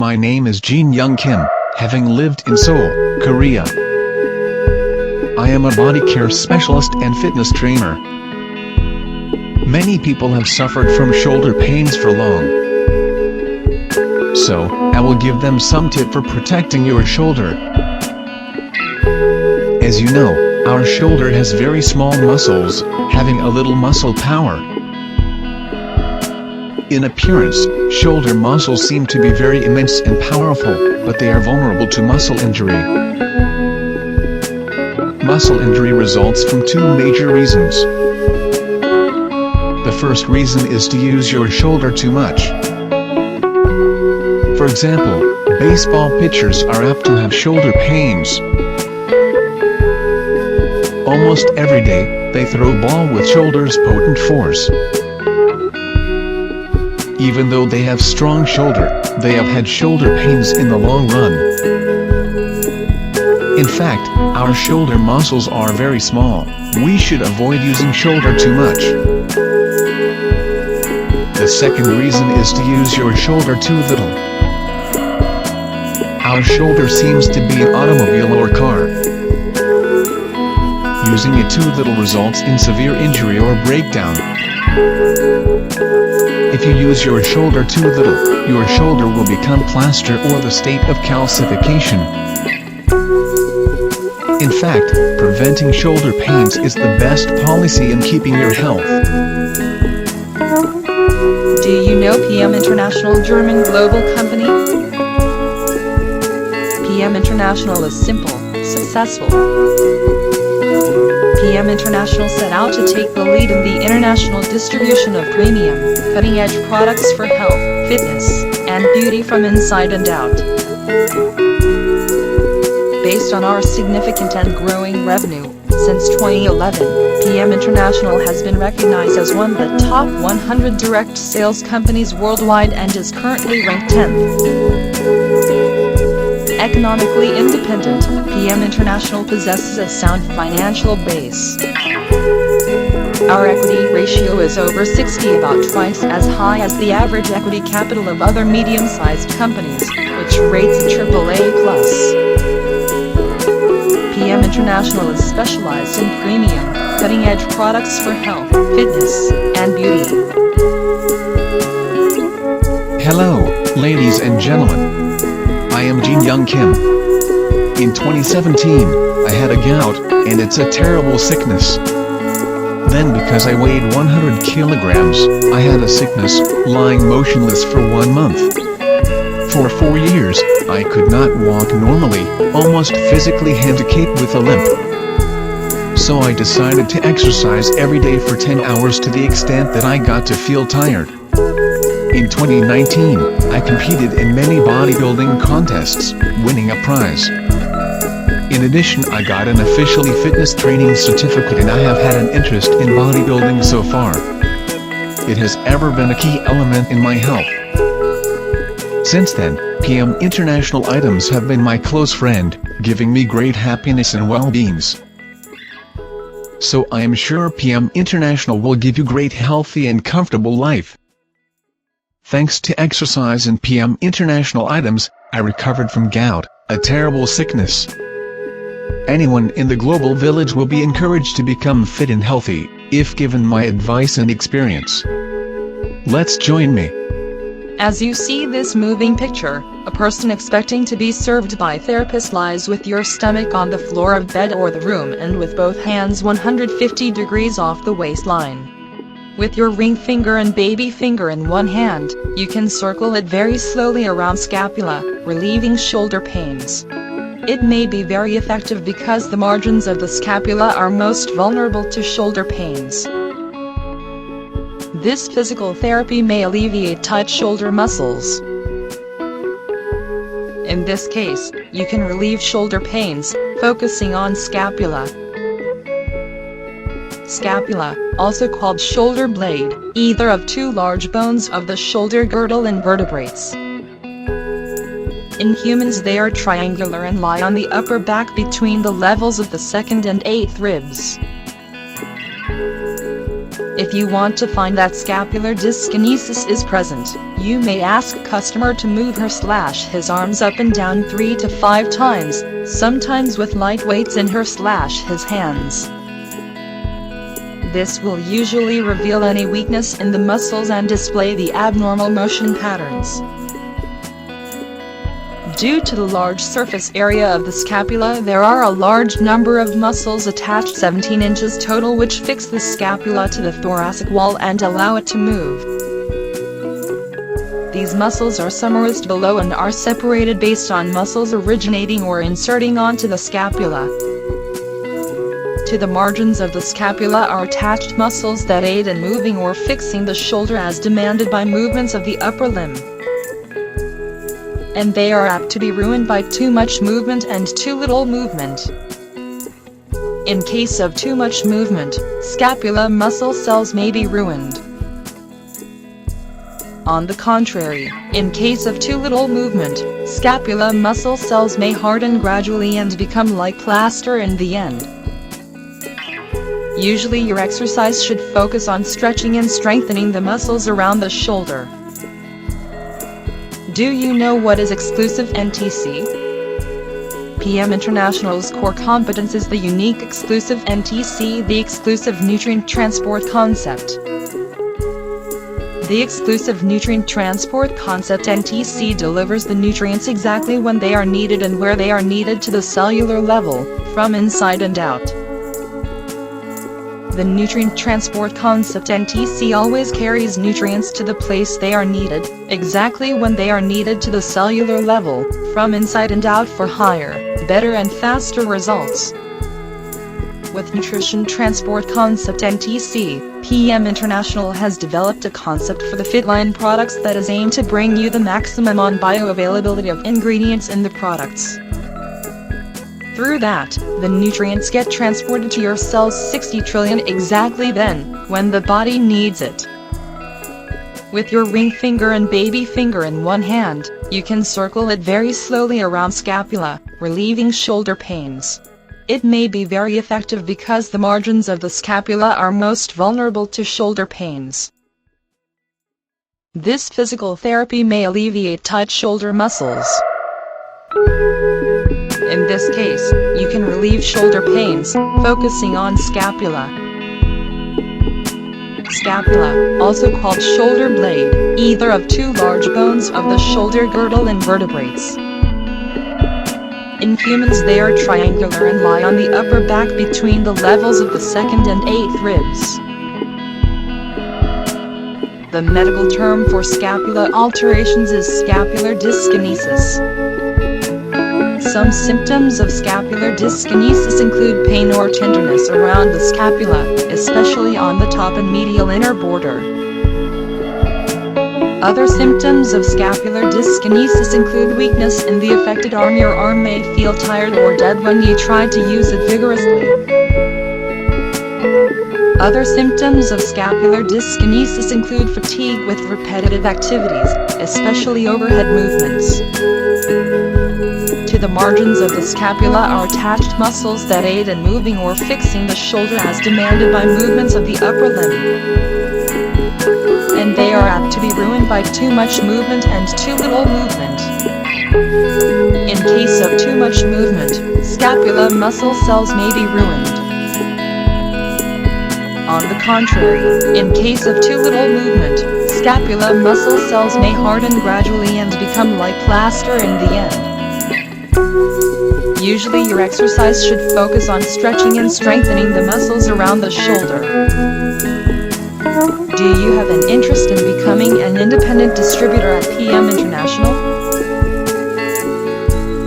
My name is Jin Young Kim, having lived in Seoul, Korea. I am a body care specialist and fitness trainer. Many people have suffered from shoulder pains for long. So, I will give them some tip for protecting your shoulder. As you know, our shoulder has very small muscles, having a little muscle power. In appearance, shoulder muscles seem to be very immense and powerful, but they are vulnerable to muscle injury. Muscle injury results from two major reasons. The first reason is to use your shoulder too much. For example, baseball pitchers are apt to have shoulder pains. Almost every day, they throw ball with shoulders potent force. Even though they have strong shoulder, they have had shoulder pains in the long run. In fact, our shoulder muscles are very small. We should avoid using shoulder too much. The second reason is to use your shoulder too little. Our shoulder seems to be an automobile or car. Using it too little results in severe injury or breakdown. If you use your shoulder too little, your shoulder will become plaster or the state of calcification. In fact, preventing shoulder pains is the best policy in keeping your health. Do you know PM International, German global company? PM International is simple, successful. PM International set out to take the lead in the international distribution of premium, cutting-edge products for health, fitness, and beauty from inside and out. Based on our significant and growing revenue, since 2011, PM International has been recognized as one of the top 100 direct sales companies worldwide and is currently ranked 10th. Economically independent, PM International possesses a sound financial base. Our equity ratio is over 60, about twice as high as the average equity capital of other medium-sized companies, which rates AAA+. PM International is specialized in premium, cutting-edge products for health, fitness, and beauty. Hello, ladies and gentlemen. I am Jin Young Kim. In 2017, I had a gout, and it's a terrible sickness. Then because I weighed 100 kilograms, I had a sickness, lying motionless for 1 month. For 4 years, I could not walk normally, almost physically handicapped with a limp. So I decided to exercise every day for 10 hours to the extent that I got to feel tired. In 2019, I competed in many bodybuilding contests, winning a prize. In addition, I got an officially fitness training certificate and I have had an interest in bodybuilding so far. It has ever been a key element in my health. Since then, PM International items have been my close friend, giving me great happiness and well-beings. So I am sure PM International will give you great healthy and comfortable life. Thanks to exercise and PM International items, I recovered from gout, a terrible sickness. Anyone in the global village will be encouraged to become fit and healthy, if given my advice and experience. Let's join me. As you see this moving picture, a person expecting to be served by a therapist lies with your stomach on the floor of bed or the room and with both hands 150 degrees off the waistline. With your ring finger and baby finger in one hand, you can circle it very slowly around scapula, relieving shoulder pains. It may be very effective because the margins of the scapula are most vulnerable to shoulder pains. This physical therapy may alleviate tight shoulder muscles. In this case, you can relieve shoulder pains, focusing on scapula. Scapula, also called shoulder blade, either of two large bones of the shoulder girdle and vertebrates. In humans they are triangular and lie on the upper back between the levels of the 2nd and 8th ribs. If you want to find that scapular dyskinesis is present, you may ask customer to move her/his arms up and down 3 to 5 times, sometimes with light weights in her/his hands. This will usually reveal any weakness in the muscles and display the abnormal motion patterns. Due to the large surface area of the scapula, there are a large number of muscles attached, 17 inches total, which fix the scapula to the thoracic wall and allow it to move. These muscles are summarized below and are separated based on muscles originating or inserting onto the scapula. To the margins of the scapula are attached muscles that aid in moving or fixing the shoulder as demanded by movements of the upper limb. And they are apt to be ruined by too much movement and too little movement. In case of too much movement, scapula muscle cells may be ruined. On the contrary, in case of too little movement, scapula muscle cells may harden gradually and become like plaster in the end. Usually your exercise should focus on stretching and strengthening the muscles around the shoulder. Do you know what is exclusive NTC? PM International's core competence is the unique exclusive NTC, the exclusive nutrient transport concept. The exclusive nutrient transport concept NTC delivers the nutrients exactly when they are needed and where they are needed to the cellular level, from inside and out. The nutrient transport concept NTC always carries nutrients to the place they are needed, exactly when they are needed to the cellular level, from inside and out for higher, better and faster results. With Nutrition Transport Concept NTC, PM International has developed a concept for the Fitline products that is aimed to bring you the maximum on bioavailability of ingredients in the products. Through that, the nutrients get transported to your cells 60 trillion exactly then, when the body needs it. With your ring finger and baby finger in one hand, you can circle it very slowly around scapula, relieving shoulder pains. It may be very effective because the margins of the scapula are most vulnerable to shoulder pains. This physical therapy may alleviate tight shoulder muscles. In this case, you can relieve shoulder pains, focusing on scapula. Scapula, also called shoulder blade, either of two large bones of the shoulder girdle and vertebrates. In humans they are triangular and lie on the upper back between the levels of the 2nd and 8th ribs. The medical term for scapula alterations is scapular dyskinesis. Some symptoms of scapular dyskinesis include pain or tenderness around the scapula, especially on the top and medial inner border. Other symptoms of scapular dyskinesis include weakness in the affected arm. Your arm may feel tired or dead when you try to use it vigorously. Other symptoms of scapular dyskinesis include fatigue with repetitive activities, especially overhead movements. To the margins of the scapula are attached muscles that aid in moving or fixing the shoulder as demanded by movements of the upper limb. And they are apt to be ruined by too much movement and too little movement. In case of too much movement, scapula muscle cells may be ruined. On the contrary, in case of too little movement, scapula muscle cells may harden gradually and become like plaster in the end. Usually your exercise should focus on stretching and strengthening the muscles around the shoulder. Do you have an interest in becoming an independent distributor at PM International?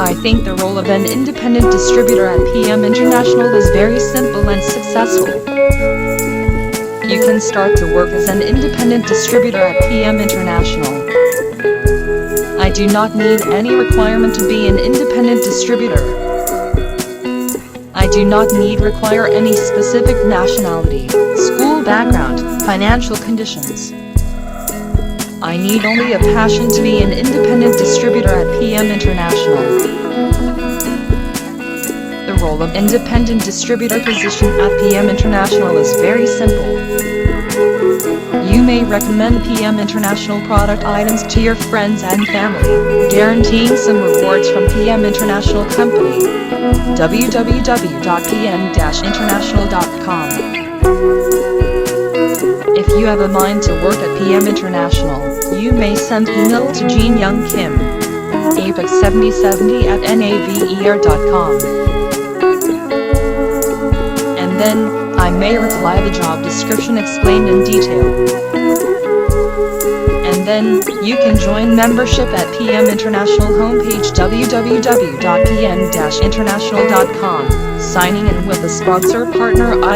I think the role of an independent distributor at PM International is very simple and successful. You can start to work as an independent distributor at PM International. I do not need any requirement to be an independent distributor. I do not require any specific nationality, school background, financial conditions. I need only a passion to be an independent distributor at PM International. The role of independent distributor position at PM International is very simple. may recommend PM International product items to your friends and family, guaranteeing some rewards from PM International Company. www.pm-international.com. If you have a mind to work at PM International, you may send email to Jean Young Kim, apex7070@naver.com. And then, I may reply the job description explained in detail. And then, you can join membership at PM International homepage www.pm-international.com, signing in with a sponsor partner item.